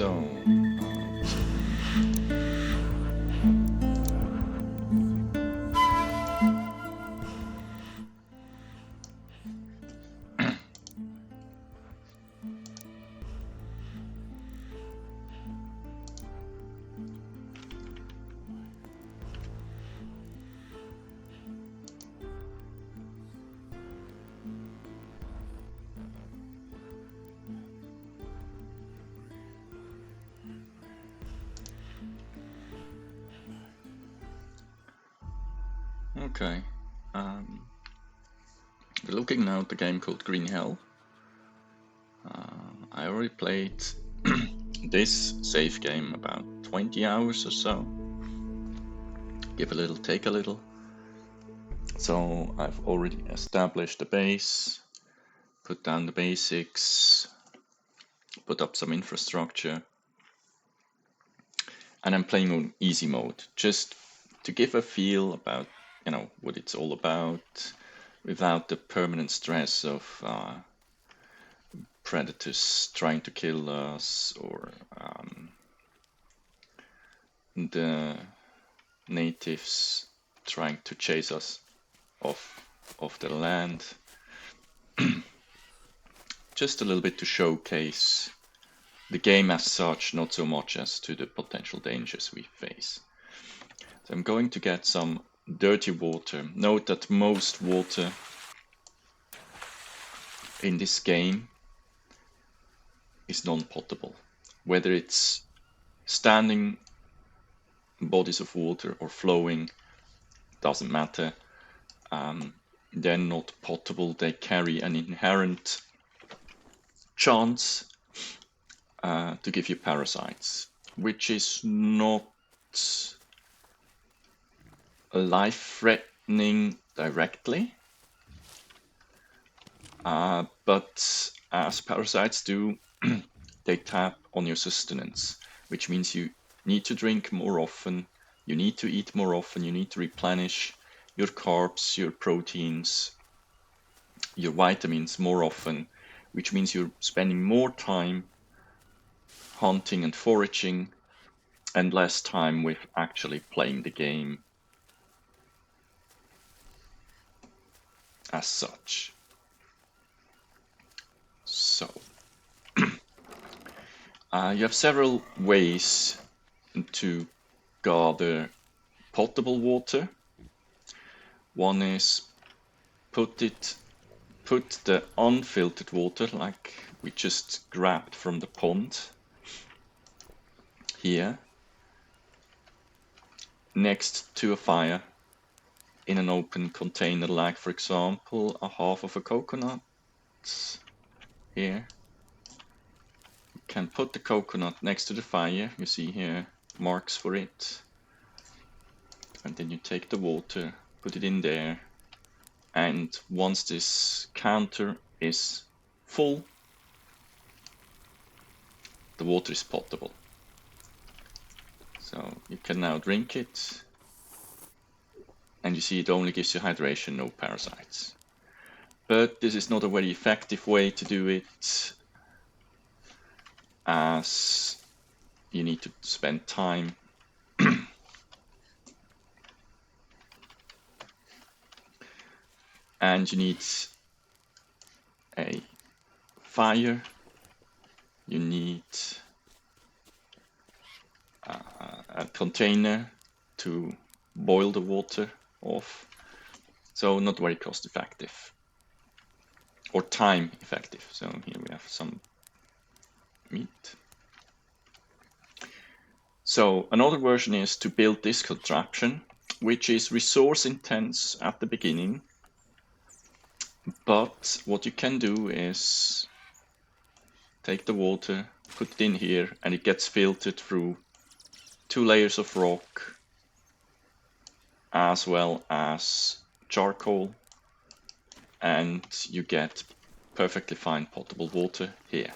So, okay. We're looking now at the game called Green Hell. I already played this save game about 20 hours or so. Give a little, take a little. So I've already established the base, put down the basics, put up some infrastructure, and I'm playing on easy mode, just to give a feel about, what it's all about, without the permanent stress of predators trying to kill us, or the natives trying to chase us off the land. Just a little bit to showcase the game as such, not so much as to the potential dangers we face. So I'm going to get some dirty water. Note that most water in this game is non-potable. Whether it's standing bodies of water or flowing, doesn't matter. They're not potable. They carry an inherent chance to give you parasites, which is not life-threatening directly, but as parasites do, they tap on your sustenance, which means you need to drink more often, you need to eat more often, you need to replenish your carbs, your proteins, your vitamins more often, which means you're spending more time hunting and foraging and less time with actually playing the game as such. So, you have several ways to gather potable water. One is put the unfiltered water, like we just grabbed from the pond, here, next to a fire in an open container, like for example a half of a coconut here. You can put the coconut next to the fire, you see here marks for it, and then you take the water, put it in there, and once this counter is full, the water is potable. So you can now drink it, and you see it only gives you hydration, no parasites. But this is not a very effective way to do it, as you need to spend time and you need a fire, you need a container to boil the water off, so not very cost effective or time effective. So here we have some meat. So another version is to build this contraption, which is resource intense at the beginning, but what you can do is take the water, put it in here, and it gets filtered through 2 layers of rock as well as charcoal, and you get perfectly fine potable water here.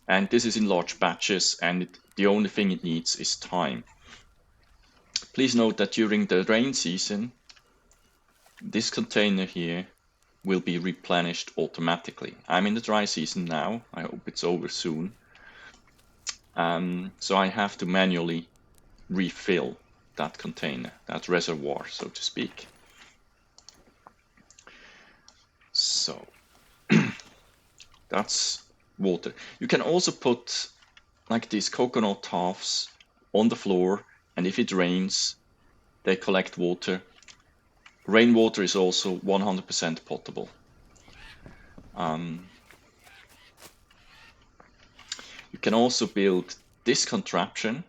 And this is in large batches, and the only thing it needs is time. Please note that during the rain season, this container here will be replenished automatically. I'm in the dry season now, I hope it's over soon. So I have to manually refill that container, that reservoir, so to speak. So that's water. You can also put like these coconut halves on the floor, and if it rains, they collect water. Rainwater is also 100% potable. You can also build this contraption.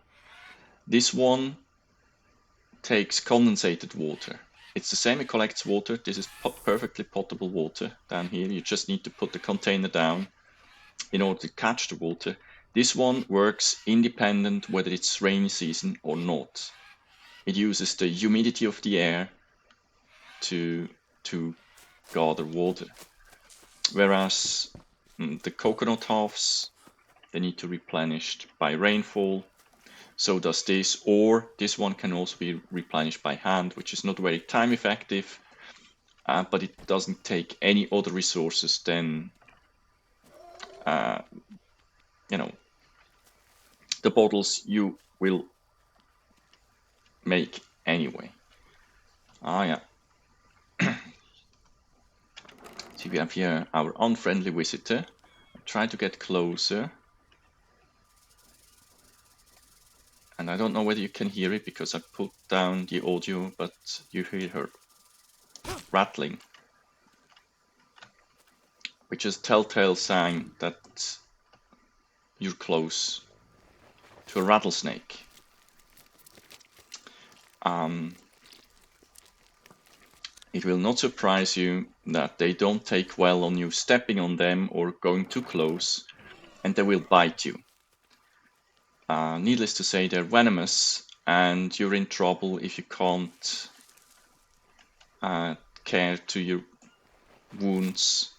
This one takes condensated water. It's the same, it collects water. This is perfectly potable water down here. You just need to put the container down in order to catch the water. This one works independent whether it's rainy season or not. It uses the humidity of the air to gather water. Whereas the coconut halves, they need to be replenished by rainfall. So does this, or this one can also be replenished by hand, which is not very time effective, but it doesn't take any other resources than, you know, the bottles you will make anyway. Yeah. See, we have here our unfriendly visitor. Try to get closer. And I don't know whether you can hear it because I put down the audio, but you hear her rattling, which is a telltale sign that you're close to a rattlesnake. It will not surprise you that they don't take well on you stepping on them or going too close, and they will bite you. Needless to say, they're venomous, and you're in trouble if you can't care to your wounds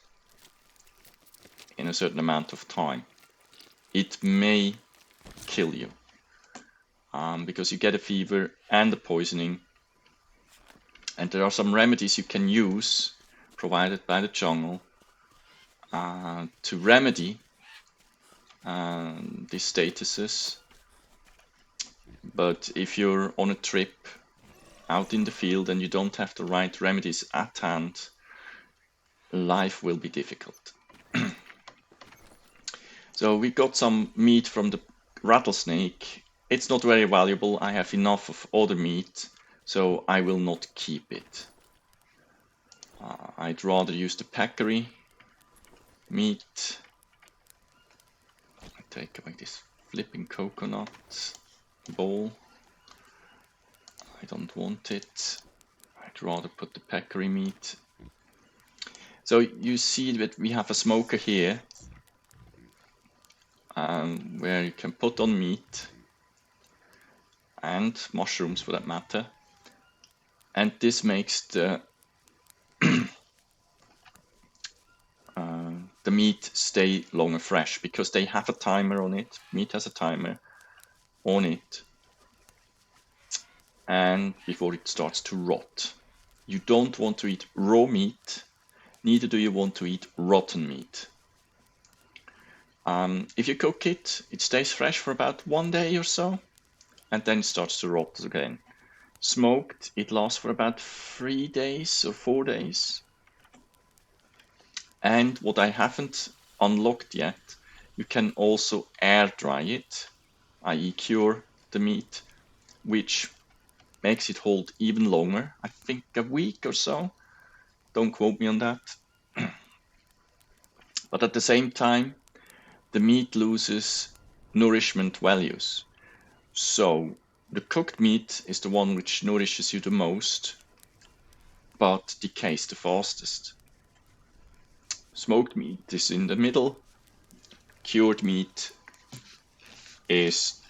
in a certain amount of time. It may kill you because you get a fever and a poisoning, and there are some remedies you can use provided by the jungle to remedy these statuses. But if you're on a trip out in the field and you don't have the right remedies at hand, life will be difficult. So we got some meat from the rattlesnake. It's not very valuable. I have enough of other meat, so I will not keep it. I'd rather use the peccary meat. I take away this flipping coconut ball. I don't want it. I'd rather put the peccary meat. So you see that we have a smoker here where you can put on meat and mushrooms for that matter. And this makes the the meat stay longer fresh because they have a timer on it. Meat has a timer on it, and before it starts to rot. You don't want to eat raw meat, neither do you want to eat rotten meat. If you cook it, it stays fresh for about 1 day or so, and then it starts to rot again. Smoked, it lasts for about 3 days or 4 days. And what I haven't unlocked yet, you can also air dry it, i.e. cure the meat, which makes it hold even longer. I think a week or so. Don't quote me on that. But at the same time, the meat loses nourishment values. So the cooked meat is the one which nourishes you the most, but decays the fastest. Smoked meat is in the middle. Cured meat is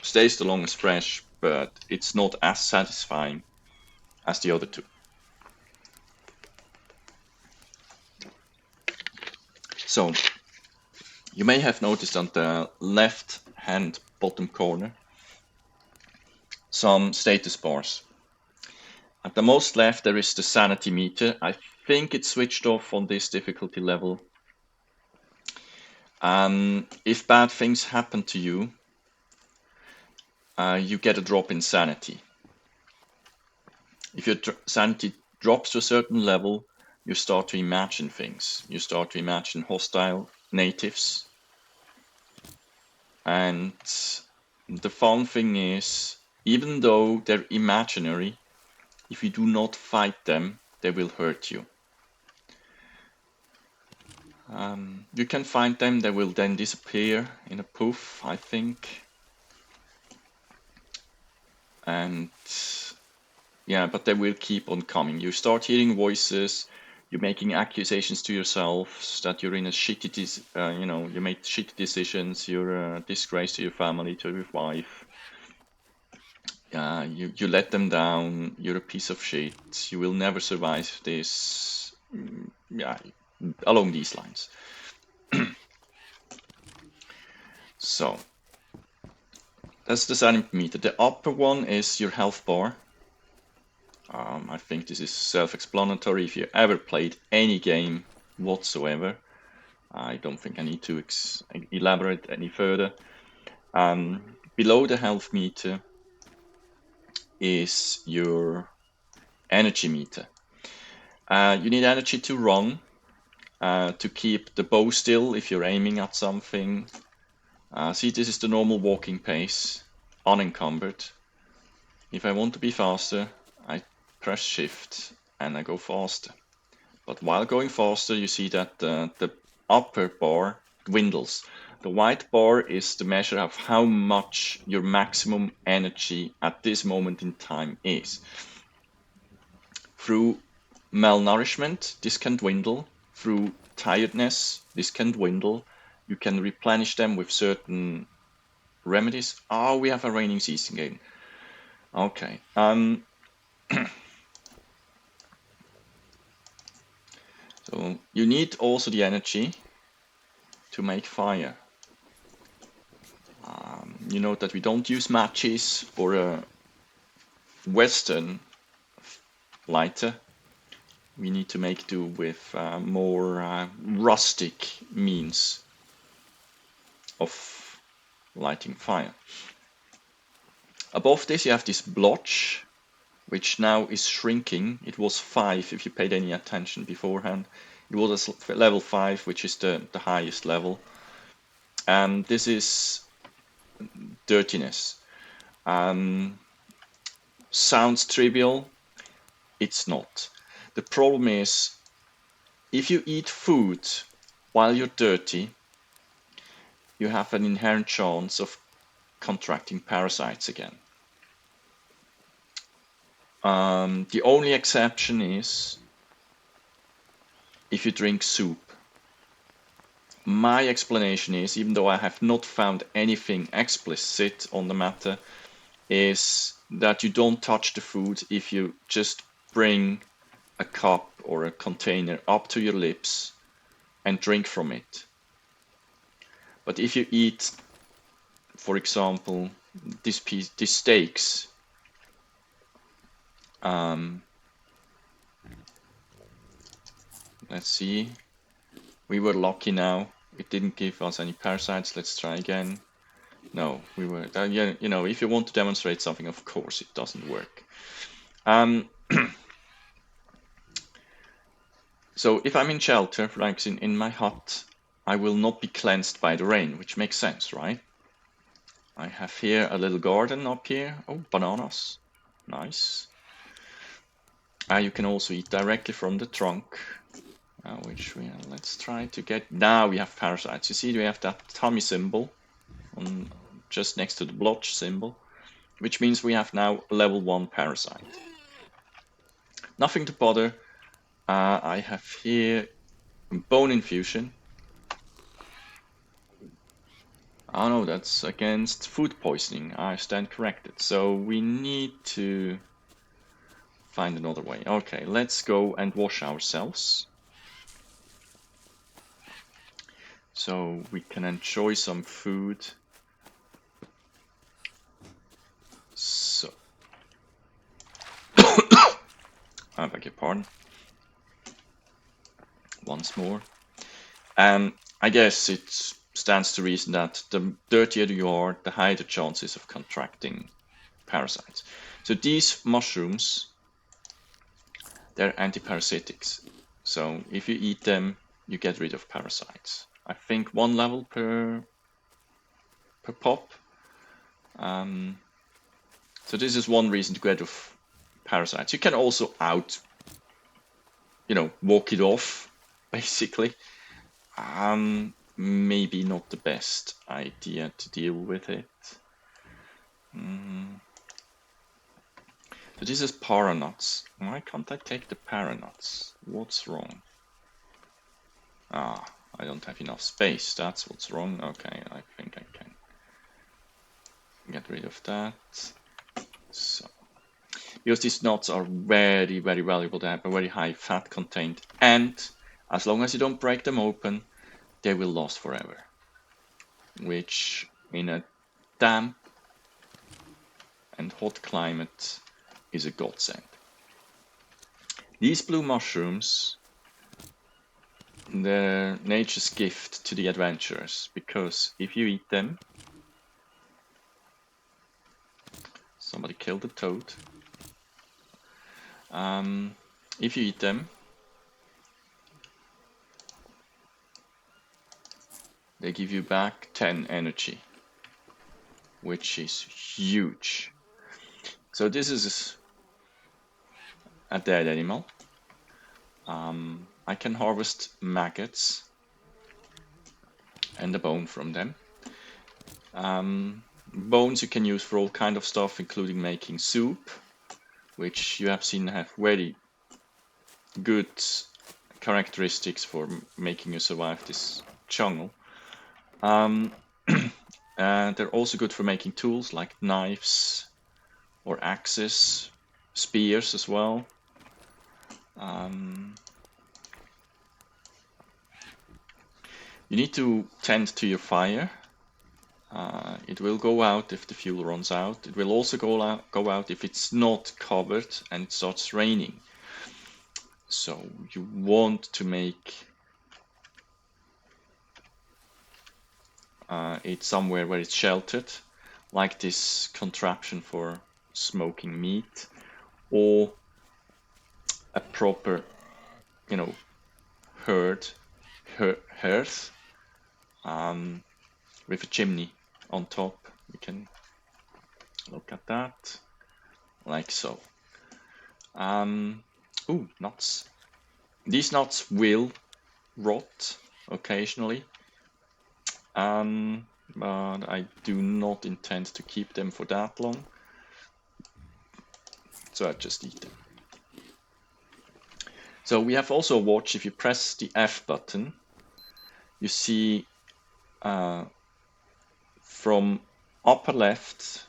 stays the longest fresh, but it's not as satisfying as the other two. So you may have noticed on the left hand bottom corner some status bars. At the most left there is the sanity meter. I think it's switched off on this difficulty level. If bad things happen to you, you get a drop in sanity. If your sanity drops to a certain level, you start to imagine things. You start to imagine hostile natives. And the fun thing is, even though they're imaginary, if you do not fight them, they will hurt you. You can find them, they will then disappear in a poof, I think. And yeah, but they will keep on coming. You start hearing voices, you're making accusations to yourself that you're in a shitty, you made shitty decisions, you're a disgrace to your family, to your wife. You let them down, you're a piece of shit, you will never survive this. Yeah, along these lines. So, that's the sanity meter. The upper one is your health bar. I think this is self-explanatory. If you ever played any game whatsoever, I don't think I need to elaborate any further. Below the health meter is your energy meter. You need energy to run, to keep the bow still if you're aiming at something. See, this is the normal walking pace, unencumbered. If I want to be faster, I press shift and I go faster. But while going faster, you see that the upper bar dwindles. The white bar is the measure of how much your maximum energy at this moment in time is. Through malnourishment, this can dwindle. Through tiredness, this can dwindle. You can replenish them with certain remedies. Oh, we have a raining season game. Okay. So you need also the energy to make fire. You note that we don't use matches or a Western lighter. We need to make do with more rustic means of lighting fire. Above this you have this blotch, which now is shrinking. It was 5 if you paid any attention beforehand. It was level 5, which is the highest level. And this is dirtiness. Sounds trivial, it's not. The problem is, if you eat food while you're dirty, you have an inherent chance of contracting parasites again. The only exception is if you drink soup. My explanation is, even though I have not found anything explicit on the matter, is that you don't touch the food if you just bring a cup or a container up to your lips and drink from it. But if you eat, for example, these steaks, let's see, we were lucky now, it didn't give us any parasites. Let's try again. No, we were, yeah, you know, if you want to demonstrate something, of course it doesn't work. So if I'm in shelter, like in my hut, I will not be cleansed by the rain, which makes sense, right? I have here a little garden up here. Oh, bananas. Nice. You can also eat directly from the trunk, which let's try to get. Now we have parasites. You see, we have that tummy symbol on just next to the blotch symbol, which means we have now a level 1 parasite. Nothing to bother. I have here bone infusion. Oh no, that's against food poisoning. I stand corrected. So we need to find another way. Okay, let's go and wash ourselves, so we can enjoy some food. So, I beg your pardon. Once more. I guess it's stands to reason that the dirtier you are, the higher the chances of contracting parasites. So these mushrooms, they're antiparasitics. So if you eat them, you get rid of parasites. I think 1 level per pop. So this is one reason to get rid of parasites. You can also walk it off, basically. Maybe not the best idea to deal with it. So this is paranuts. Why can't I take the paranuts? What's wrong? I don't have enough space. That's what's wrong. Okay, I think I can get rid of that. So, because these nuts are very, very valuable. They have a very high fat content, and as long as you don't break them open, they will last forever. Which, in a damp and hot climate, is a godsend. These blue mushrooms, they're nature's gift to the adventurers, because if you eat them, somebody killed a toad. If you eat them, they give you back 10 energy, which is huge. So this is a dead animal. I can harvest maggots and the bone from them. Bones you can use for all kind of stuff, including making soup, which you have seen have very good characteristics for making you survive this jungle. They're also good for making tools like knives or axes, spears as well. You need to tend to your fire. It will go out if the fuel runs out. It will also go out if it's not covered and it starts raining. So you want to make it somewhere where it's sheltered, like this contraption for smoking meat, or a proper, hearth with a chimney on top. You can look at that, like so. Ooh, nuts. These nuts will rot occasionally, but I do not intend to keep them for that long, so I just eat them. So we have also a watch. If you press the F button, you see from upper left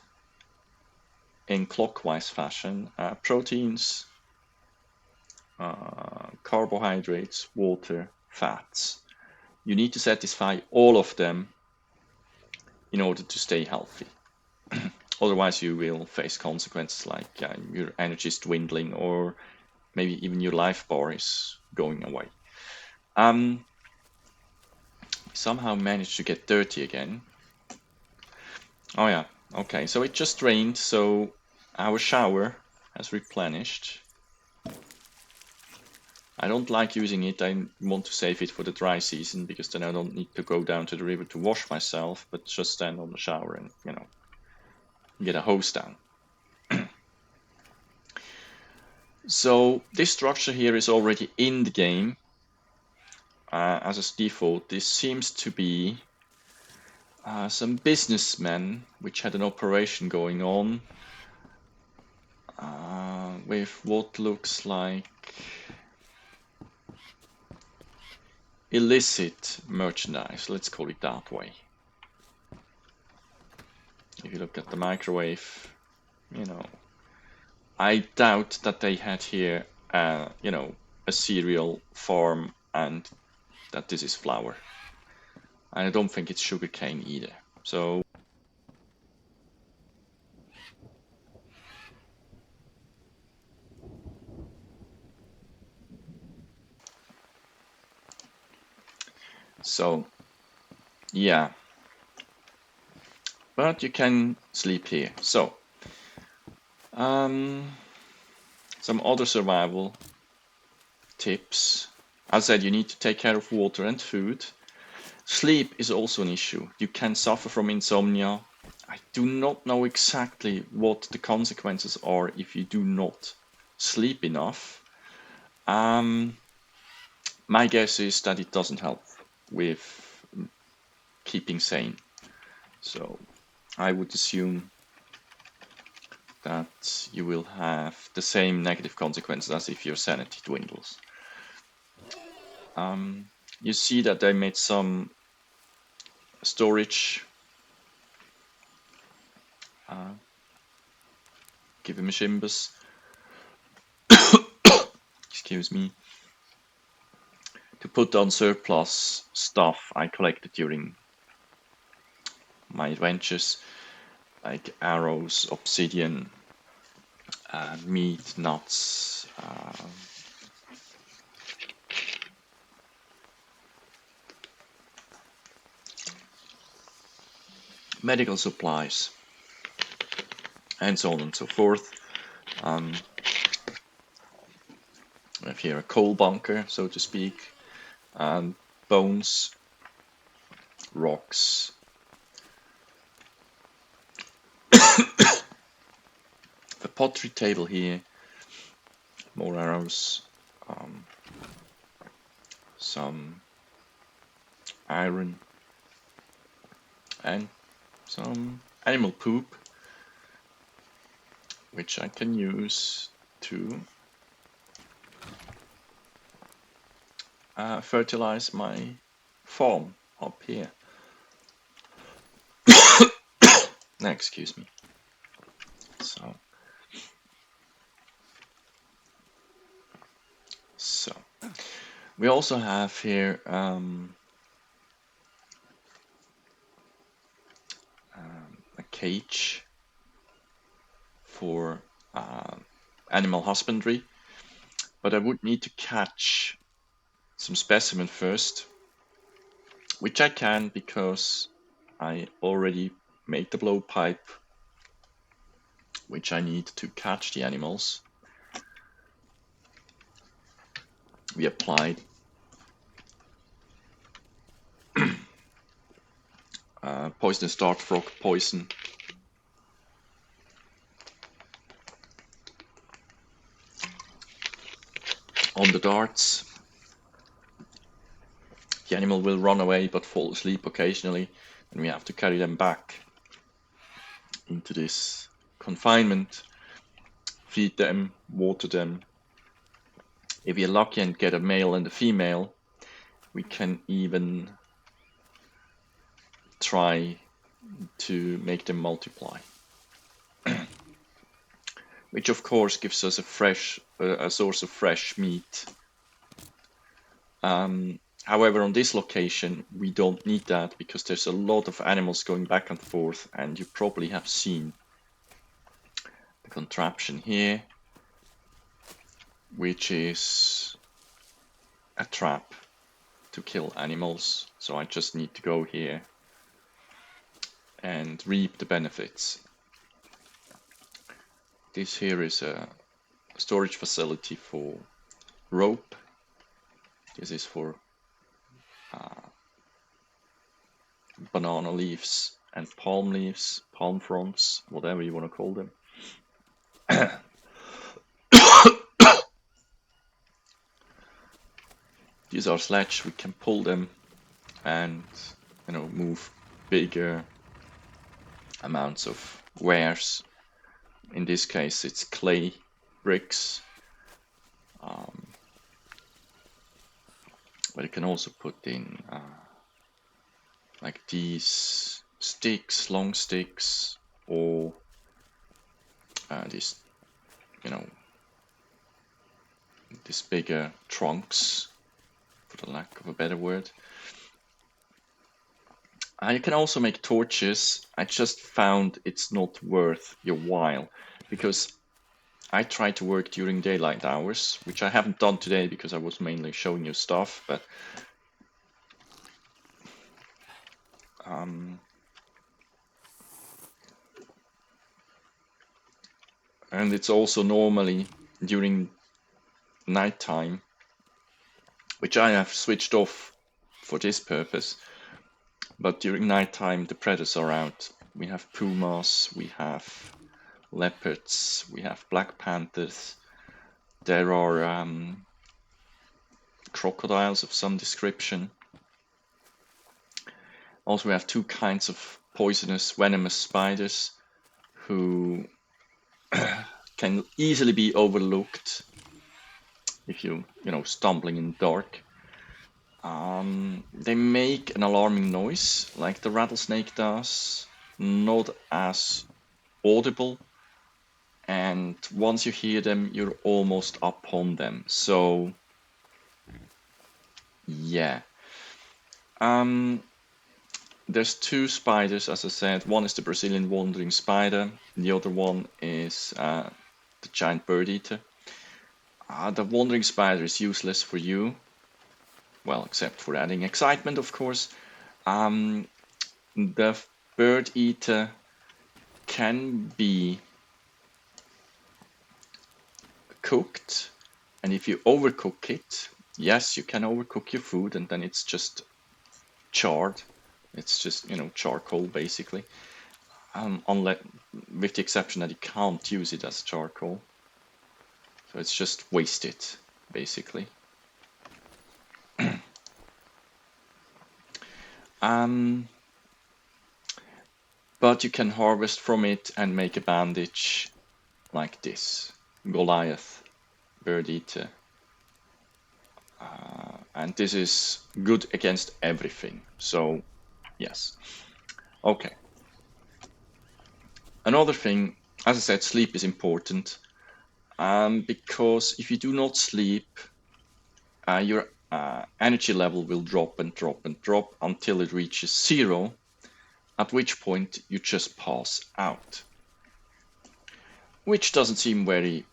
in clockwise fashion, proteins, carbohydrates, water, fats. You need to satisfy all of them in order to stay healthy. Otherwise you will face consequences like your energy is dwindling, or maybe even your life bar is going away. Somehow managed to get dirty again. Oh yeah, okay, so it just rained, so our shower has replenished. I don't like using it. I want to save it for the dry season, because then I don't need to go down to the river to wash myself, but just stand on the shower and, get a hose down. So this structure here is already in the game as a default. This seems to be some businessmen which had an operation going on with what looks like illicit merchandise, let's call it that way. If you look at the microwave, I doubt that they had here, a cereal farm and that this is flour. And I don't think it's sugarcane either. So Yeah, but you can sleep here. So, some other survival tips. As I said, you need to take care of water and food. Sleep is also an issue. You can suffer from insomnia. I do not know exactly what the consequences are if you do not sleep enough. My guess is that it doesn't help with keeping sane. So I would assume that you will have the same negative consequences as if your sanity dwindles. You see that they made some storage. Give him a Shimbus. Excuse me. To put on surplus stuff I collected during my adventures, like arrows, obsidian, meat, nuts, medical supplies, and so on and so forth. I have here a coal bunker, so to speak, bones, rocks. The pottery table here, more arrows, some iron, and some animal poop, which I can use to fertilize my farm up here. Excuse me. So we also have here a cage for animal husbandry, but I would need to catch some specimen first, which I can because I already made the blowpipe, which I need to catch the animals. We applied poisonous dart frog poison on the darts. The animal will run away but fall asleep occasionally, and we have to carry them back into this confinement, feed them, water them. If we are lucky and get a male and a female, we can even try to make them multiply, which of course gives us a source of fresh meat. However, on this location, we don't need that because there's a lot of animals going back and forth, and you probably have seen the contraption here, which is a trap to kill animals. So I just need to go here and reap the benefits. This here is a storage facility for rope. This is for banana leaves and palm leaves, palm fronds, whatever you want to call them. These are sledges, we can pull them and move bigger amounts of wares. In this case it's clay bricks, but you can also put in like these sticks, long sticks, or these these bigger trunks, for the lack of a better word. You can also make torches. I just found it's not worth your while because I try to work during daylight hours, which I haven't done today because I was mainly showing you stuff, but Um, and it's also normally during nighttime, which I have switched off for this purpose. But during nighttime, the predators are out. We have pumas, we have leopards, we have black panthers. There are crocodiles of some description. Also, we have two kinds of poisonous, venomous spiders who can easily be overlooked if you stumbling in the dark. They make an alarming noise like the rattlesnake does, not as audible, and once you hear them, you're almost upon them. So, yeah. There's two spiders, as I said. One is the Brazilian wandering spider, the other one is the giant bird eater. The wandering spider is useless for you, well, except for adding excitement, of course. The bird eater can be cooked, and if you overcook it, yes, you can overcook your food, and then it's just charred. It's just charcoal basically, unless with the exception that you can't use it as charcoal. So it's just wasted basically. But you can harvest from it and make a bandage like this. Goliath, bird eater. And this is good against everything. So, yes. Okay. Another thing, as I said, sleep is important. Because if you do not sleep, your energy level will drop and drop and drop until it reaches zero, at which point you just pass out. Which doesn't seem very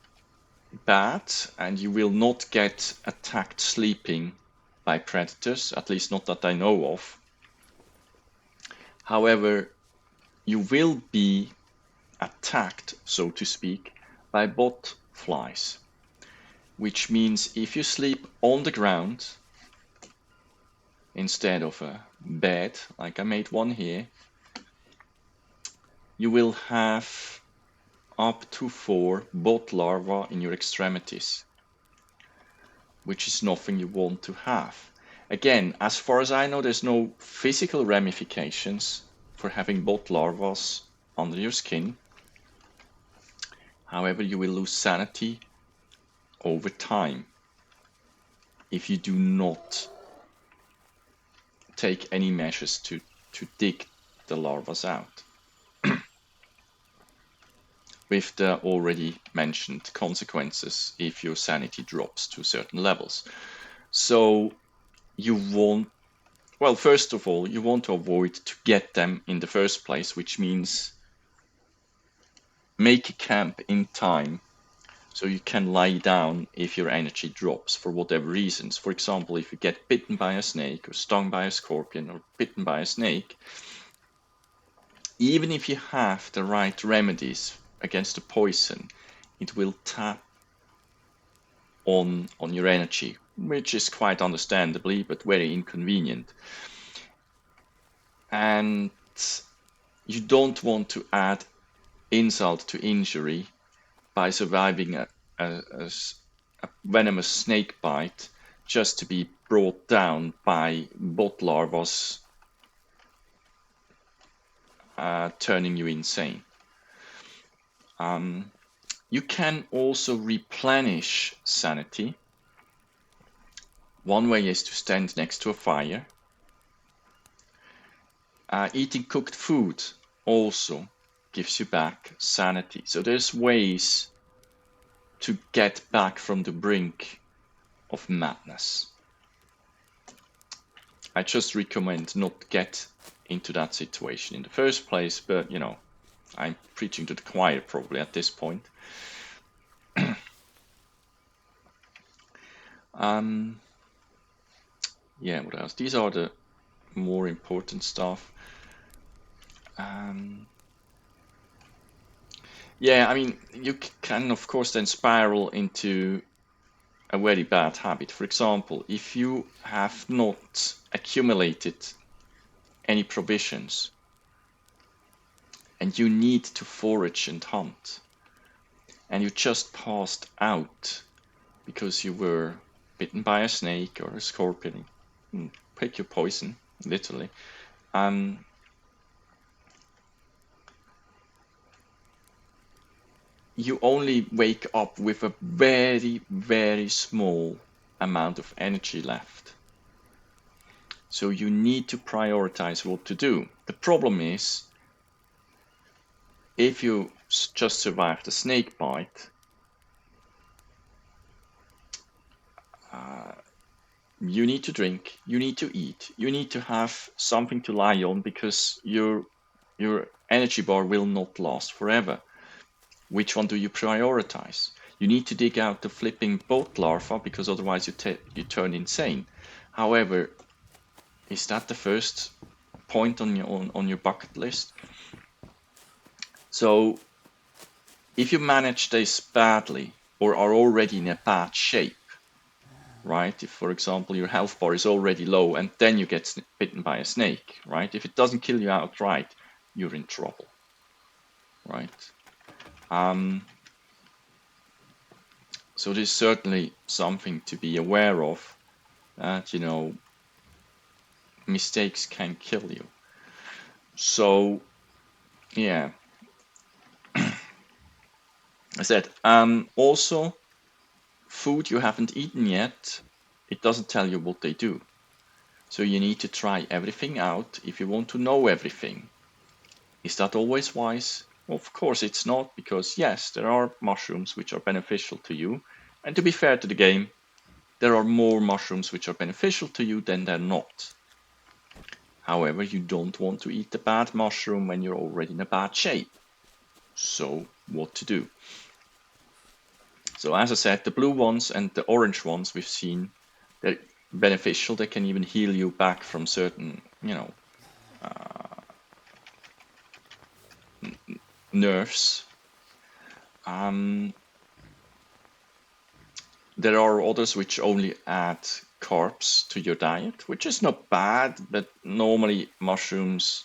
bad, and you will not get attacked sleeping by predators, at least not that I know of. However, you will be attacked, so to speak, by bot flies, which means if you sleep on the ground instead of a bed, like I made one here, you will have up to 4 bot larvae in your extremities, which is nothing you want to have. Again, as far as I know, there's no physical ramifications for having bot larvae under your skin. However, you will lose sanity over time if you do not take any measures to dig the larvae out. With the already mentioned consequences if your sanity drops to certain levels. So you want, well, first of all, you want to avoid to get them in the first place, which means make a camp in time so you can lie down if your energy drops for whatever reasons. For example, if you get bitten by a snake or stung by a scorpion or bitten by a snake, even if you have the right remedies against the poison, it will tap on your energy, which is quite understandably but very inconvenient. And you don't want to add insult to injury by surviving a venomous snake bite just to be brought down by bot larvae turning you insane. You can also replenish sanity. One way is to stand next to a fire. Eating cooked food also gives you back sanity. So there's ways to get back from the brink of madness. I just recommend not get into that situation in the first place, but I'm preaching to the choir probably at this point. Yeah, what else? These are the more important stuff. Yeah, I mean, you can of course then spiral into a very bad habit. For example, if you have not accumulated any provisions and you need to forage and hunt, and you just passed out because you were bitten by a snake or a scorpion, pick your poison, literally. You only wake up with a very, very small amount of energy left. So you need to prioritize what to do. The problem is, if you just survive the snake bite, you need to drink, you need to eat, you need to have something to lie on because your energy bar will not last forever. Which one do you prioritize? You need to dig out the flipping boat larva because otherwise you turn insane. However, is that the first point on your bucket list? So if you manage this badly or are already in a bad shape, right? If, for example, your health bar is already low and then you get bitten by a snake, right? If it doesn't kill you outright, you're in trouble, right? So there's certainly something to be aware of, that, mistakes can kill you. So, yeah. I said, also, food you haven't eaten yet, it doesn't tell you what they do. So you need to try everything out if you want to know everything. Is that always wise? Well, of course it's not, because yes, there are mushrooms which are beneficial to you. And to be fair to the game, there are more mushrooms which are beneficial to you than they're not. However, you don't want to eat the bad mushroom when you're already in a bad shape. So, what to do? So, as I said, the blue ones and the orange ones we've seen, they're beneficial. They can even heal you back from certain, nerfs. There are others which only add carbs to your diet, which is not bad, but normally mushrooms,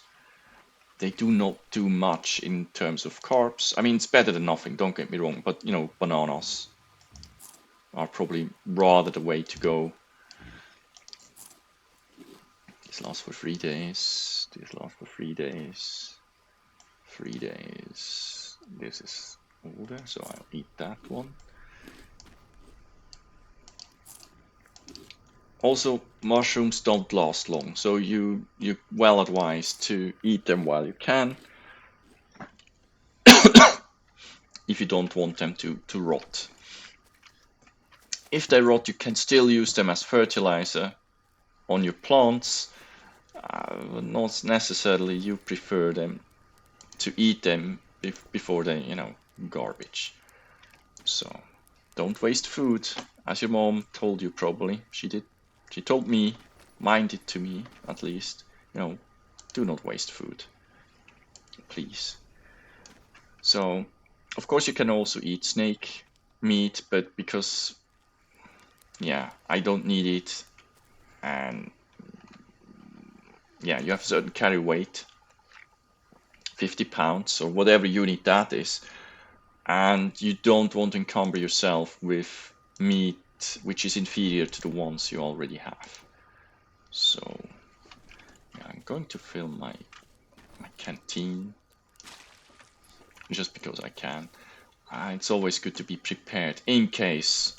they do not do much in terms of carbs. I mean, it's better than nothing, don't get me wrong, but bananas are probably rather the way to go. This lasts for 3 days. This lasts for 3 days. 3 days. This is older, so I'll eat that one. Also, mushrooms don't last long, so you're well advised to eat them while you can, if you don't want them to rot. If they rot, you can still use them as fertilizer on your plants, but not necessarily you prefer them to eat them before they, garbage. So don't waste food, as your mom told you probably. She did. She told me, minded to me at least, do not waste food, please. So, of course, you can also eat snake meat, but because, yeah, I don't need it, and yeah, you have a certain carry weight, 50 pounds or whatever unit that is, and you don't want to encumber yourself with meat which is inferior to the ones you already have. So, yeah, I'm going to fill my canteen just because I can. It's always good to be prepared in case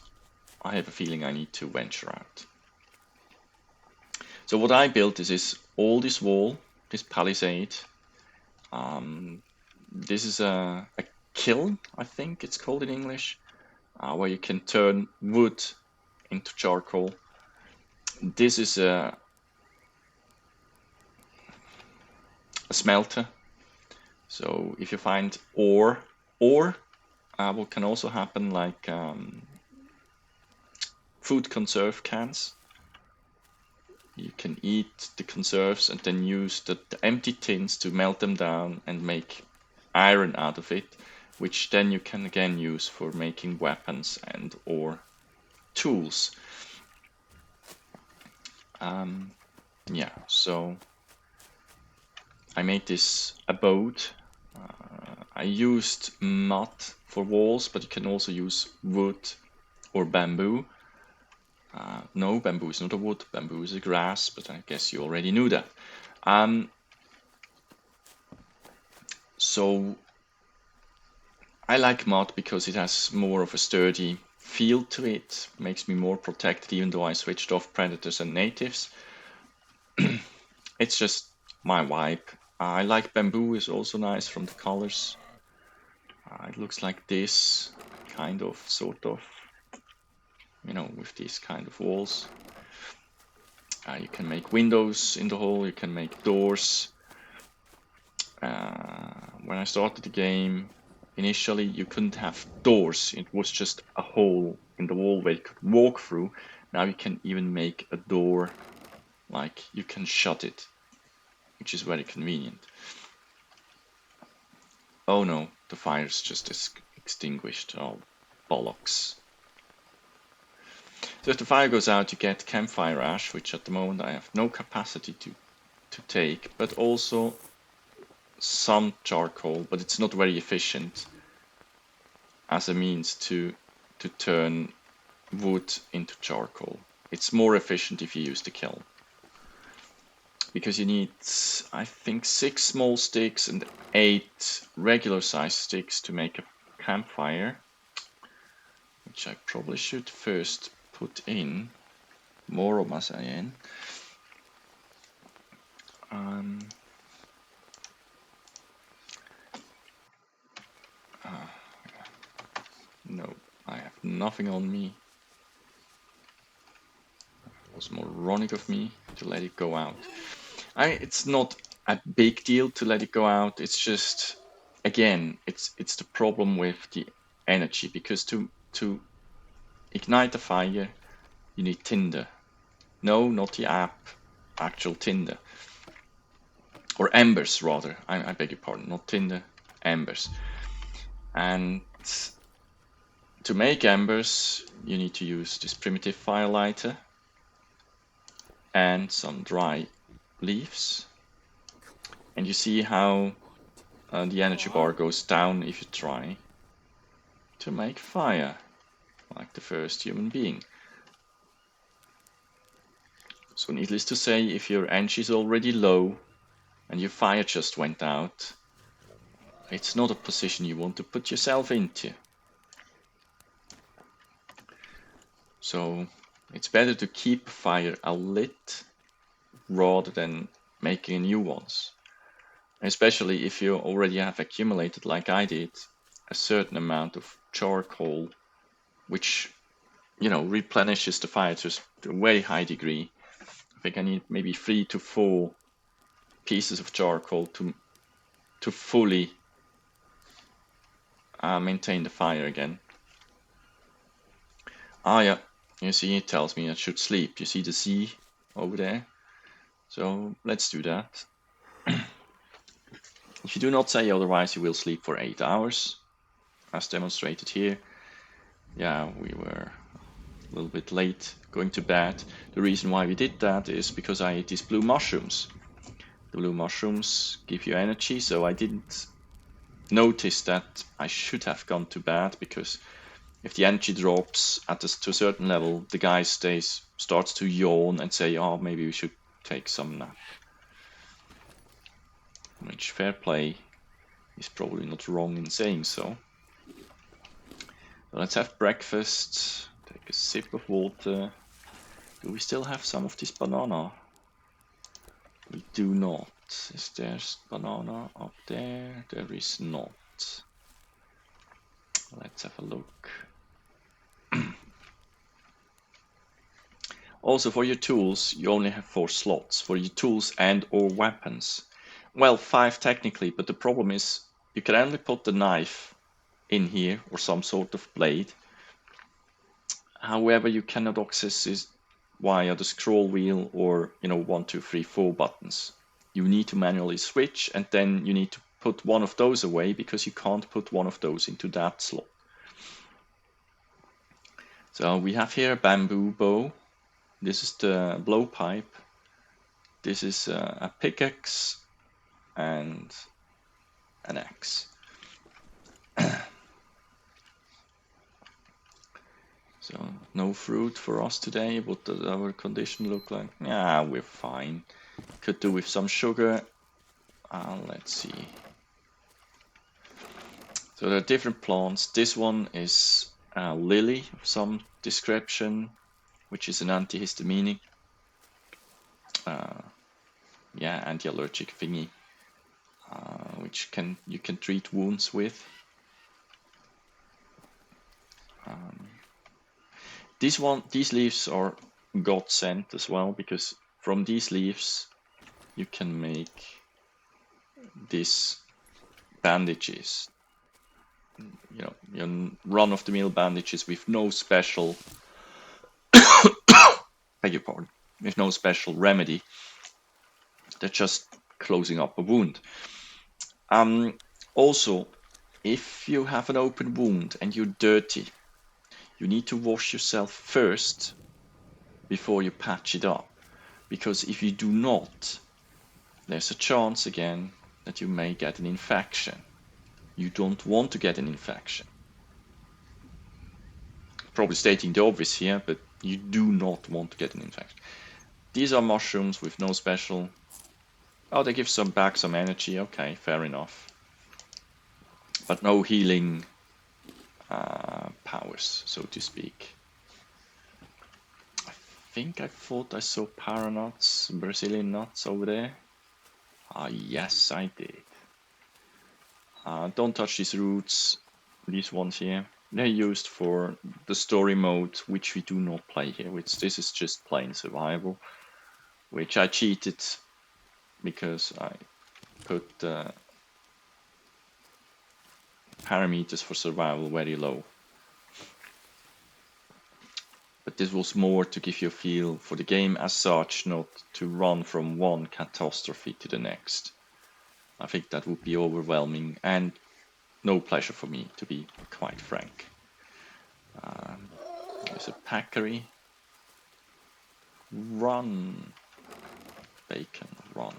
I have a feeling I need to venture out. So what I built is all this wall, this palisade. This is a kiln, I think it's called in English, where you can turn wood into charcoal. This is a smelter. So if you find ore, what can also happen, like food conserve cans. You can eat the conserves and then use the empty tins to melt them down and make iron out of it, which then you can again use for making weapons and or tools. Yeah, so I made this abode. I used mud for walls, but you can also use wood or bamboo. No, bamboo is not a wood, bamboo is a grass, but I guess you already knew that. So I like mud because it has more of a sturdy feel to it, makes me more protected even though I switched off predators and natives. It's just my vibe. I like bamboo, is also nice from the colors. It looks like this, kind of, sort of, you know, with these kind of walls. You can make windows in the hole, you can make doors. When I started the game, initially you couldn't have doors, it was just a hole in the wall where you could walk through. Now you can even make a door, like you can shut it, which is very convenient. Oh no, the fire's just extinguished. Oh, bollocks. So if the fire goes out, you get campfire ash, which at the moment I have no capacity to take, but also some charcoal, but it's not very efficient as a means to turn wood into charcoal. It's more efficient if you use the kiln, because you need, I think, 6 small sticks and 8 regular sized sticks to make a campfire, which I probably should first put in more of Masayan. No, I have nothing on me. It was moronic of me to let it go out. It's not a big deal to let it go out. It's just, again, it's the problem with the energy, because to ignite a fire, you need tinder. No, not the app, actual tinder. Or embers, rather. I beg your pardon, not tinder, embers. And to make embers, you need to use this primitive fire lighter and some dry leaves. And you see how the energy bar goes down if you try to make fire, like the first human being. So needless to say, if your energy is already low and your fire just went out, it's not a position you want to put yourself into. So it's better to keep fire lit rather than making new ones. Especially if you already have accumulated, like I did, a certain amount of charcoal, which, you know, replenishes the fire to a very high degree. I think I need maybe 3 to 4 pieces of charcoal to fully maintain the fire again. Ah, yeah, you see, it tells me I should sleep. You see the sea over there? So let's do that. If you do not say otherwise, you will sleep for 8 hours, as demonstrated here. Yeah, we were a little bit late going to bed. The reason why we did that is because I ate these blue mushrooms. The blue mushrooms give you energy, so I didn't notice that I should have gone to bed, because if the energy drops to a certain level, the guy starts to yawn and say, oh, maybe we should take some nap. Which, fair play, is probably not wrong in saying so. So let's have breakfast, take a sip of water. Do we still have some of this banana? We do not. Is there banana up there? There is not. Let's have a look. Also, for your tools, you only have 4 slots for your tools and or weapons. Well, 5 technically, but the problem is you can only put the knife in here or some sort of blade. However, you cannot access via the scroll wheel or 1, 2, 3, 4 buttons. You need to manually switch, and then you need to put one of those away because you can't put one of those into that slot. So we have here a bamboo bow. This is the blowpipe. This is a pickaxe and an axe. So no fruit for us today. What does our condition look like? Yeah, we're fine. Could do with some sugar. Let's see. So there are different plants. This one is a lily of some description, which is an antihistaminic. Yeah, anti-allergic thingy, which you can treat wounds with. These leaves are God sent as well, because from these leaves you can make these bandages. Your run-of-the-mill bandages with no special, beg your pardon, with no special remedy. They're just closing up a wound. Also, if you have an open wound and you're dirty, you need to wash yourself first before you patch it up. Because if you do not, there's a chance again that you may get an infection. You don't want to get an infection. Probably stating the obvious here, but you do not want to get an infection. These are mushrooms with no special... Oh, they give back some energy. Okay, fair enough. But no healing powers, so to speak. I think I thought I saw paranuts, Brazilian nuts over there. Yes, I did. Don't touch these roots, these ones here. They're used for the story mode, which we do not play here. This is just plain survival, which I cheated because I put parameters for survival very low. But this was more to give you a feel for the game as such, not to run from one catastrophe to the next. I think that would be overwhelming and no pleasure for me, to be quite frank. There's a packery. Run, bacon, run.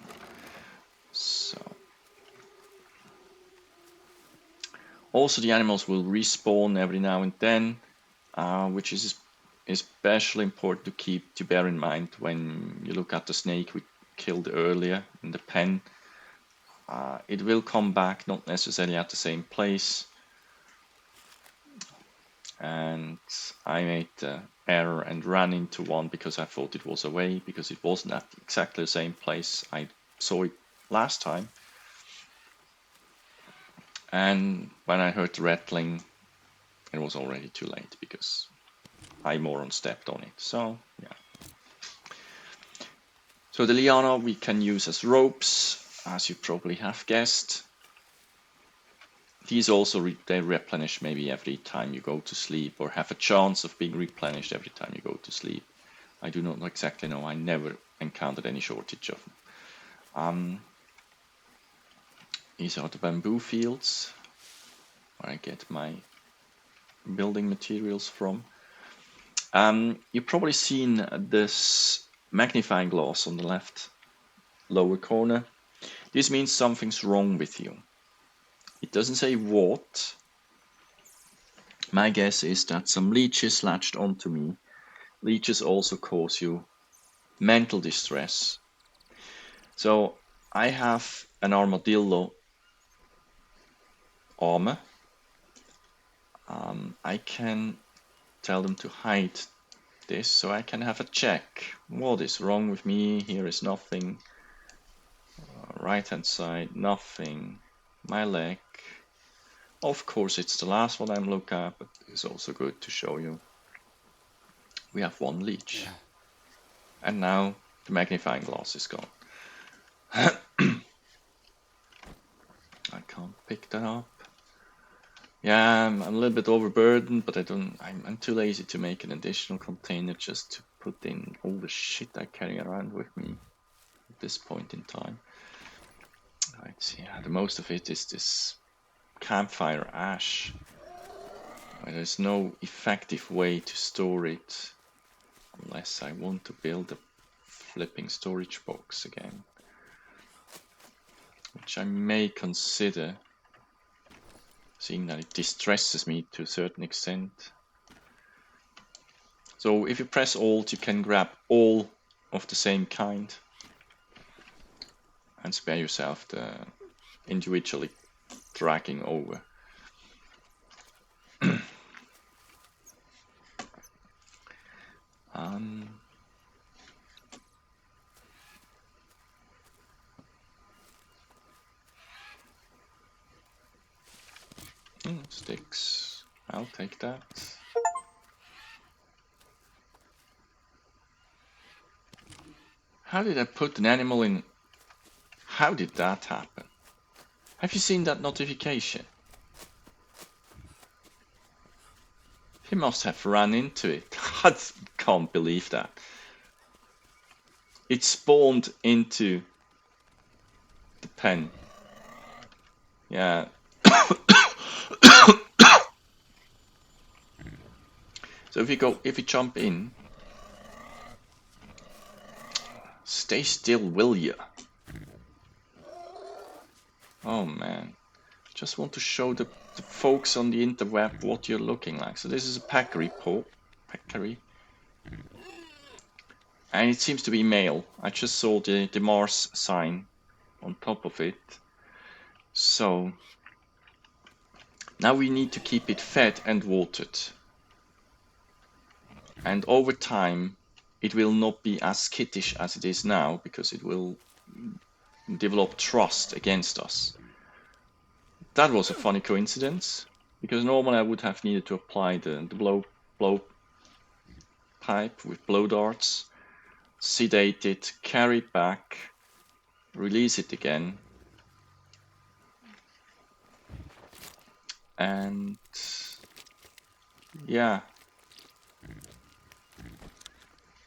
So, also the animals will respawn every now and then, which is especially important to bear in mind when you look at the snake we killed earlier in the pen. It will come back, not necessarily at the same place. And I made the error and ran into one because I thought it was away, because it wasn't at exactly the same place I saw it last time. And when I heard the rattling, it was already too late because I moron stepped on it. So yeah. So the liana we can use as ropes, as you probably have guessed. These also they replenish maybe every time you go to sleep, or have a chance of being replenished every time you go to sleep. I do not exactly know. I never encountered any shortage of them. These are the bamboo fields where I get my building materials from. You've probably seen this magnifying glass on the left lower corner. This means something's wrong with you. It doesn't say what. My guess is that some leeches latched onto me. Leeches also cause you mental distress. So I have an armadillo armor. I can tell them to hide this so I can have a check. What is wrong with me? Here is nothing. Right hand side, nothing. My leg. Of course, it's the last one I'm looking at, but it's also good to show you. We have one leech. And now the magnifying glass is gone. I can't pick that up. Yeah, I'm a little bit overburdened, but I'm too lazy to make an additional container just to put in all the shit I carry around with me at this point in time. Right, yeah, the most of it is this campfire ash. There's no effective way to store it unless I want to build a flipping storage box again, which I may consider, seeing that it distresses me to a certain extent. So if you press Alt, you can grab all of the same kind and spare yourself the individually dragging over. um, Sticks, I'll take that. How did I put an animal in? How did that happen? Have you seen that notification? He must have run into it. I can't believe that. It spawned into the pen. Yeah. So if you jump in, stay still, will ya? Oh man. Just want to show the folks on the interweb what you're looking like. So this is a peccary. And it seems to be male. I just saw the Mars sign on top of it. So now we need to keep it fed and watered. And over time, it will not be as skittish as it is now because it will develop trust against us. That was a funny coincidence because normally I would have needed to apply the blow pipe with blow darts, sedate it, carry it back, release it again, and yeah,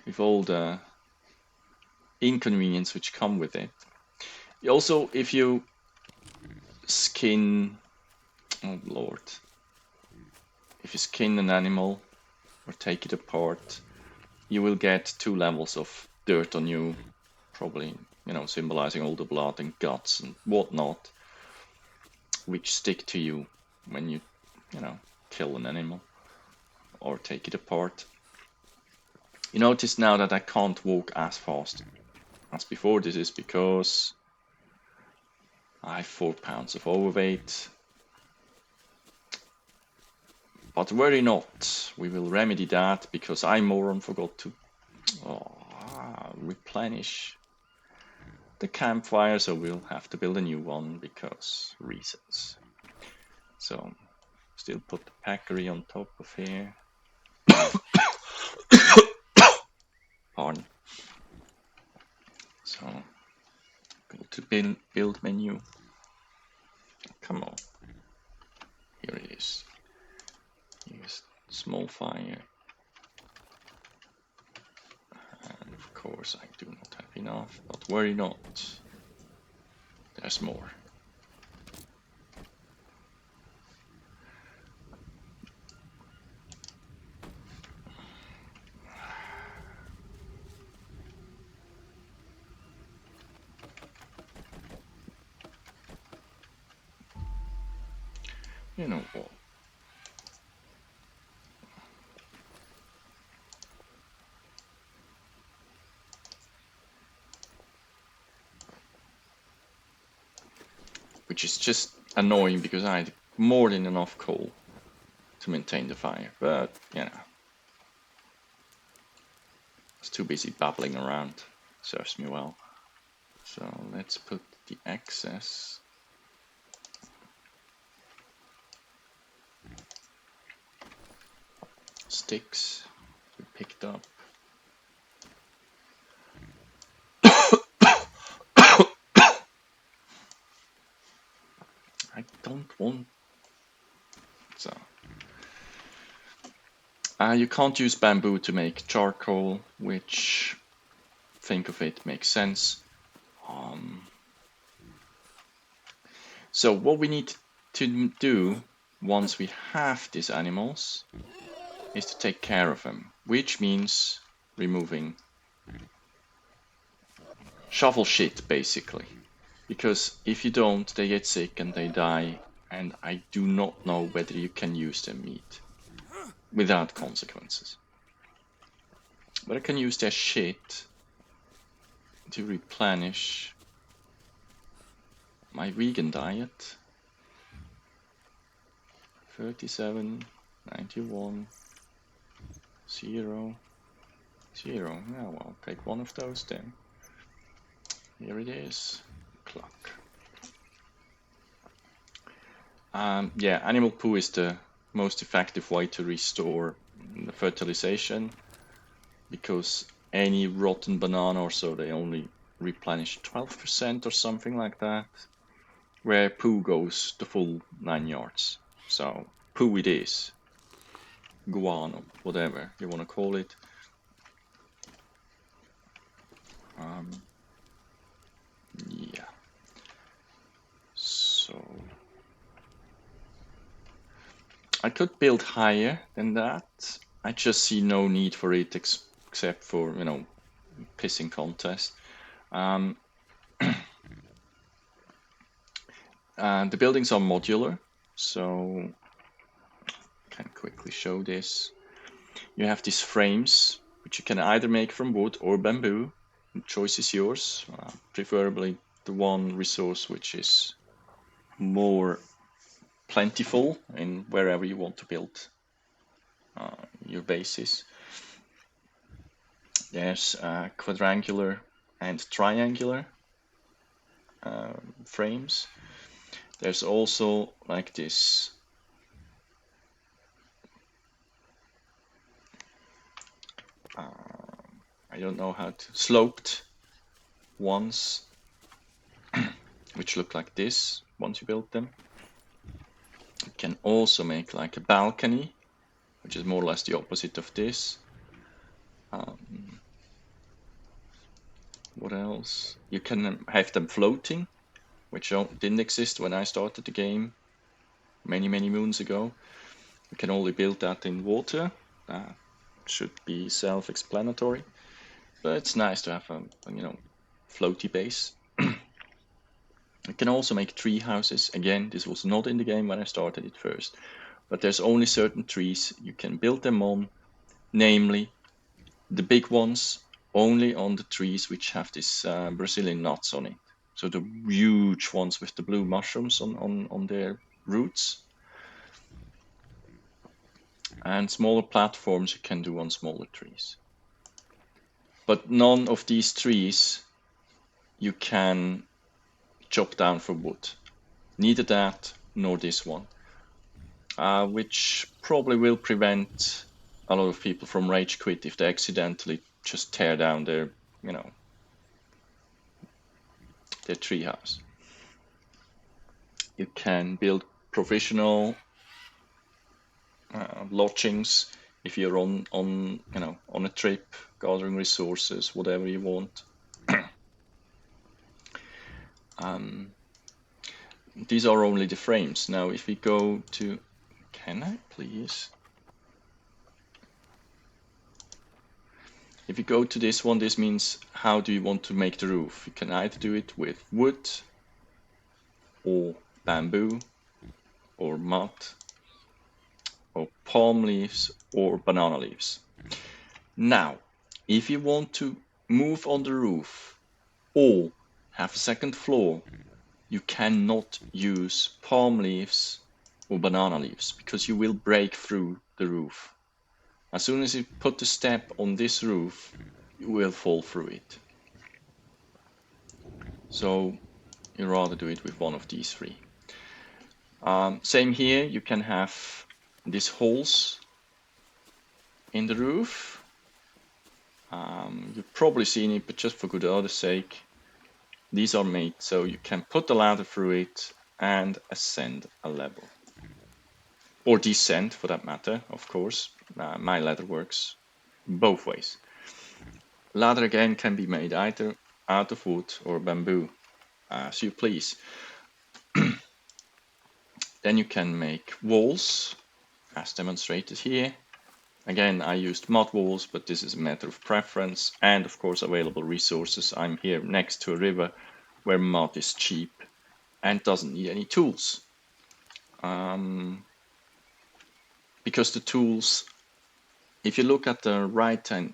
with all the inconvenience which come with it. Also, if you skin, oh lord, if you skin an animal or take it apart, you will get 2 levels of dirt on you, probably, symbolizing all the blood and guts and whatnot, which stick to you when you kill an animal or take it apart. You notice now that I can't walk as fast as before. This is because I have 4 pounds of overweight. But worry not, we will remedy that because I, moron, forgot to replenish the campfire, so we'll have to build a new one because reasons. So, still put the peccary on top of here. Pardon. So, go to build menu. Come on. Here it is. Use small fire. And of course I do not have enough, but worry not. There's more. You know what? Which is just annoying because I had more than enough coal to maintain the fire, but I was too busy babbling around. Serves me well. So let's put the excess sticks we picked up. I don't want You can't use bamboo to make charcoal, which, think of it, makes sense. So what we need to do once we have these animals is to take care of them, which means removing shovel shit, basically. Because if you don't, they get sick and they die, and I do not know whether you can use their meat without consequences. But I can use their shit to replenish my vegan diet. 37, 91, 0, 0. Yeah, well, I'll take one of those then. Here it is. Clock. Yeah, animal poo is the most effective way to restore the fertilization, because any rotten banana or so, they only replenish 12% or something like that, where poo goes the full 9 yards. So poo it is, guano, whatever you want to call it. Yeah. So I could build higher than that. I just see no need for it except for, you know, pissing contest. The buildings are modular, so I can quickly show this. You have these frames, which you can either make from wood or bamboo. The choice is yours, preferably the one resource which is more plentiful in wherever you want to build your bases. There's quadrangular and triangular frames. There's also like this I don't know how to sloped ones which look like this once you build them. You can also make like a balcony, which is more or less the opposite of this. What else? You can have them floating, which didn't exist when I started the game many moons ago. You can only build that in water. Should be self-explanatory, but it's nice to have a floaty base. You can also make tree houses. Again, this was not in the game when I started it first, but there's only certain trees you can build them on, namely the big ones only on the trees which have this Brazilian nuts on it. So the huge ones with the blue mushrooms on their roots. And smaller platforms you can do on smaller trees. But none of these trees you can chop down for wood. Neither that nor this one. Which probably will prevent a lot of people from rage quit if they accidentally just tear down their, their treehouse. You can build provisional lodgings if you're on a trip, gathering resources, whatever you want. These are only the frames. Now, if we go to, can I please? If you go to this one, this means how do you want to make the roof? You can either do it with wood or bamboo or mud or palm leaves or banana leaves. Now, if you want to move on the roof or have a second floor, you cannot use palm leaves or banana leaves because you will break through the roof. As soon as you put the step on this roof, you will fall through it. So you rather do it with one of these three. Same here, you can have these holes in the roof. You've probably seen it, but just for good order's sake, these are made so you can put the ladder through it and ascend a level. Or descend, for that matter, of course. My ladder works both ways. Ladder again can be made either out of wood or bamboo, as you please. Then you can make walls, as demonstrated here. Again, I used mud walls, but this is a matter of preference and of course available resources. I'm here next to a river where mud is cheap and doesn't need any tools. Because the tools, if you look at the right hand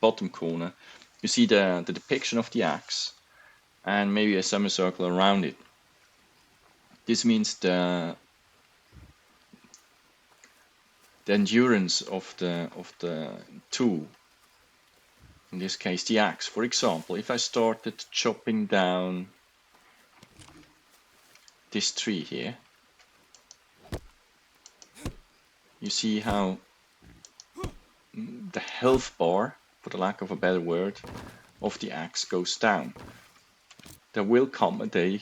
bottom corner, you see the depiction of the axe and maybe a semicircle around it. This means the endurance of the tool, in this case the axe. For example, if I started chopping down this tree here, you see how the health bar, for the lack of a better word, of the axe goes down. There will come a day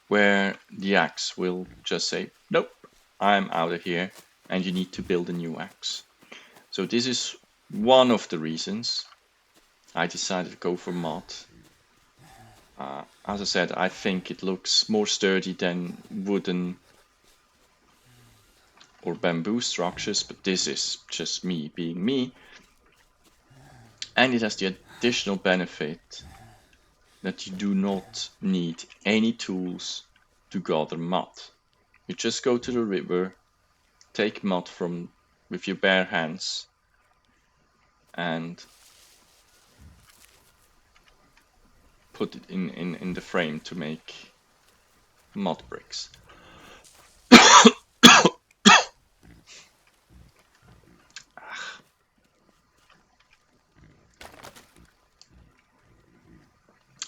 where the axe will just say, nope, I'm out of here, and you need to build a new axe. So this is one of the reasons I decided to go for mud. As I said, I think it looks more sturdy than wooden or bamboo structures, but this is just me being me. And it has the additional benefit that you do not need any tools to gather mud. You just go to the river, take mud from with your bare hands, and put it in the frame to make mud bricks.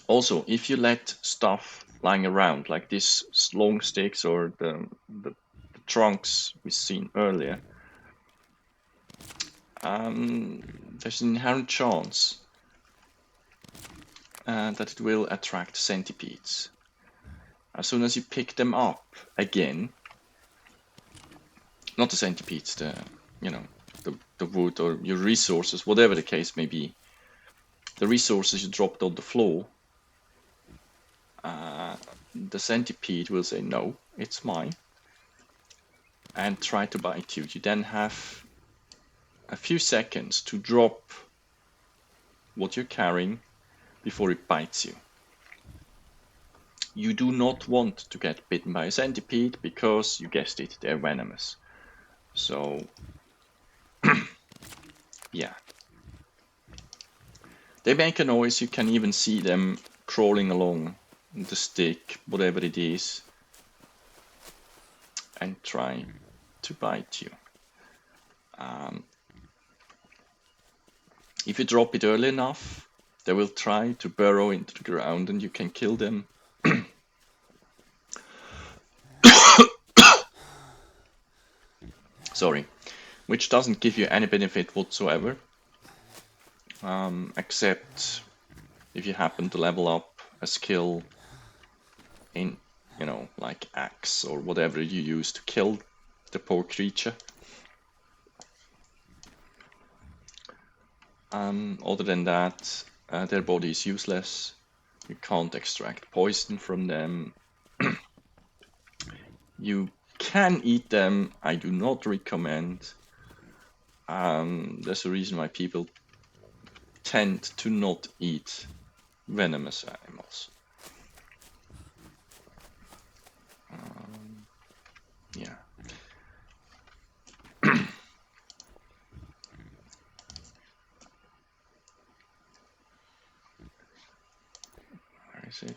Also, if you let stuff lying around, like these long sticks or the trunks we've seen earlier, there's an inherent chance that it will attract centipedes. As soon as you pick them up again, not the centipedes, the wood or your resources, whatever the case may be, the resources you dropped on the floor, the centipede will say, no, it's mine, and try to bite you. You then have a few seconds to drop what you're carrying before it bites you. You do not want to get bitten by a centipede because, you guessed it, they're venomous. So, yeah. They make a noise, you can even see them crawling along the stick, whatever it is, and try to bite you. If you drop it early enough, they will try to burrow into the ground and you can kill them. Sorry, which doesn't give you any benefit whatsoever, except if you happen to level up a skill in, like axe or whatever you use to kill the poor creature. Other than that, their body is useless. You can't extract poison from them. You can eat them. I do not recommend. There's a reason why people tend to not eat venomous animals. Yeah. Very safe.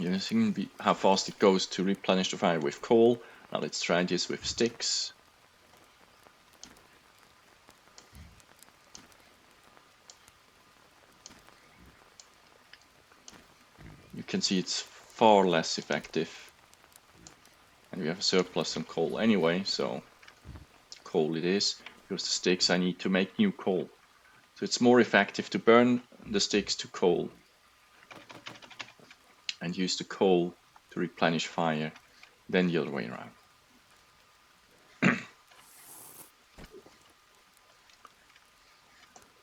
You've seen how fast it goes to replenish the fire with coal. Now let's try this with sticks. can see it's far less effective. And we have a surplus on coal anyway, so coal it is. Because the sticks, I need to make new coal. So it's more effective to burn the sticks to coal and use the coal to replenish fire than the other way around.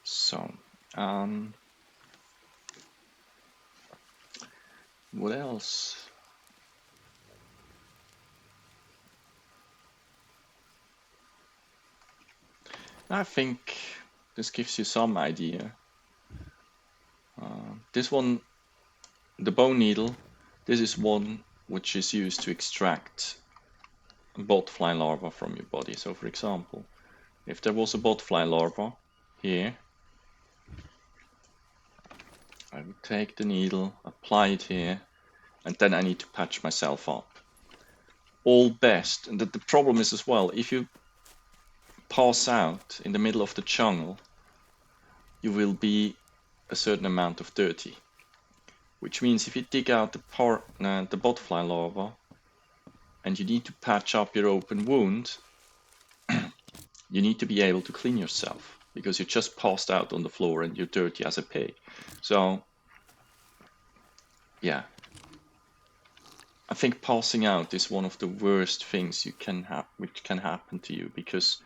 So, what else? I think this gives you some idea. This one, the bone needle, this is one which is used to extract botfly larva from your body. So for example, if there was a botfly larva here, I would take the needle, apply it here, and then I need to patch myself up. All best, and the problem is as well, if you pass out in the middle of the jungle, you will be a certain amount of dirty. Which means if you dig out the botfly larva and you need to patch up your open wound, you need to be able to clean yourself because you just passed out on the floor and you're dirty as a pig. So, yeah, I think passing out is one of the worst things which can happen to you because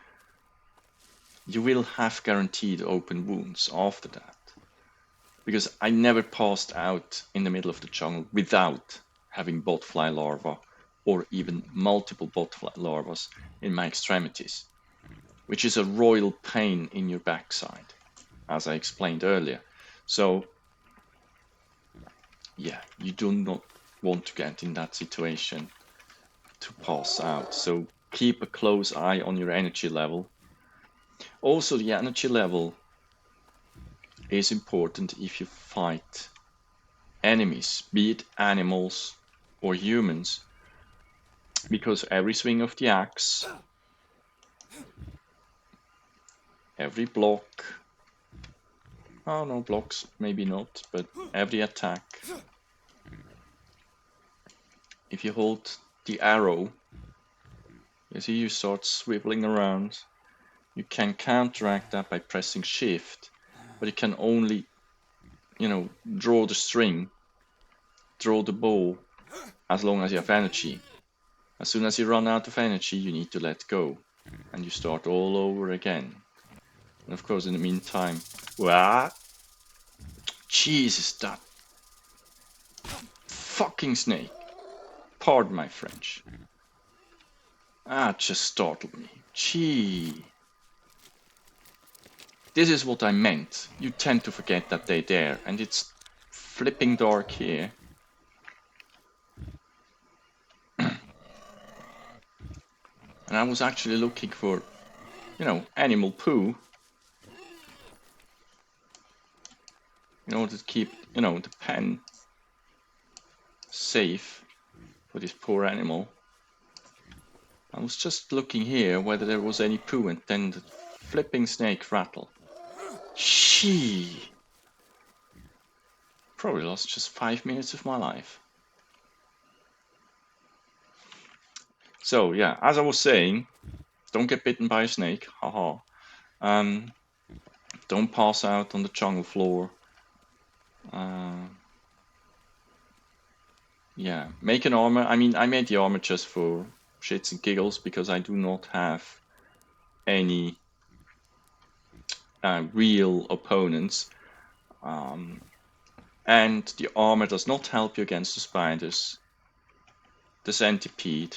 you will have guaranteed open wounds after that. Because I never passed out in the middle of the jungle without having botfly larvae or even multiple botfly larvae in my extremities, which is a royal pain in your backside, as I explained earlier. So, yeah, you do not want to get in that situation to pass out. So keep a close eye on your energy level. Also, the energy level is important if you fight enemies, be it animals or humans, because every swing of the axe, every block, oh no, blocks maybe not, but every attack, if you hold the arrow, you see you start swiveling around, you can counteract that by pressing shift, but you can only, draw the string, draw the bow, as long as you have energy. As soon as you run out of energy, you need to let go, and you start all over again. And of course, in the meantime, Jesus, that fucking snake. Pardon my French. That just startled me. Gee. This is what I meant. You tend to forget that they're there, and it's flipping dark here. And I was actually looking for, animal poo. In order to keep, the pen safe for this poor animal. I was just looking here whether there was any poo, and then the flipping snake rattled. Gee. Probably lost just 5 minutes of my life. So yeah, as I was saying, don't get bitten by a snake, haha. Don't pass out on the jungle floor. Yeah, make an armor. I mean, I made the armor just for shits and giggles because I do not have any real opponents. And the armor does not help you against the spiders, the centipede,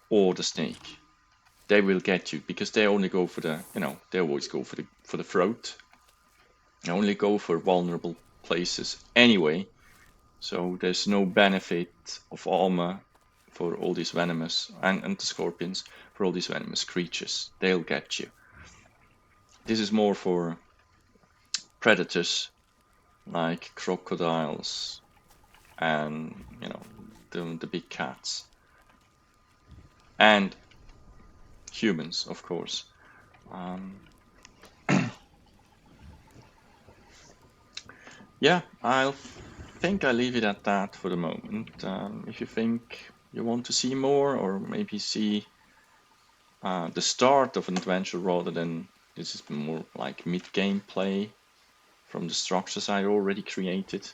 or the snake. They will get you because they only go for the, they always go for the throat. They only go for vulnerable places anyway. So there's no benefit of armor for all these venomous, and the scorpions, for all these venomous creatures. They'll get you. This is more for predators like crocodiles and, the big cats. And humans, of course. Yeah, I'll think I leave it at that for the moment. If you think you want to see more, or maybe see the start of an adventure rather than this is more like mid-game play from the structures I already created,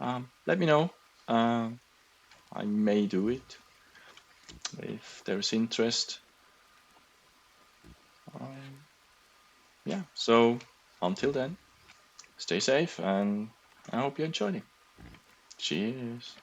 let me know. I may do it if there's interest. Yeah, so until then, stay safe and I hope you enjoyed it. Cheers.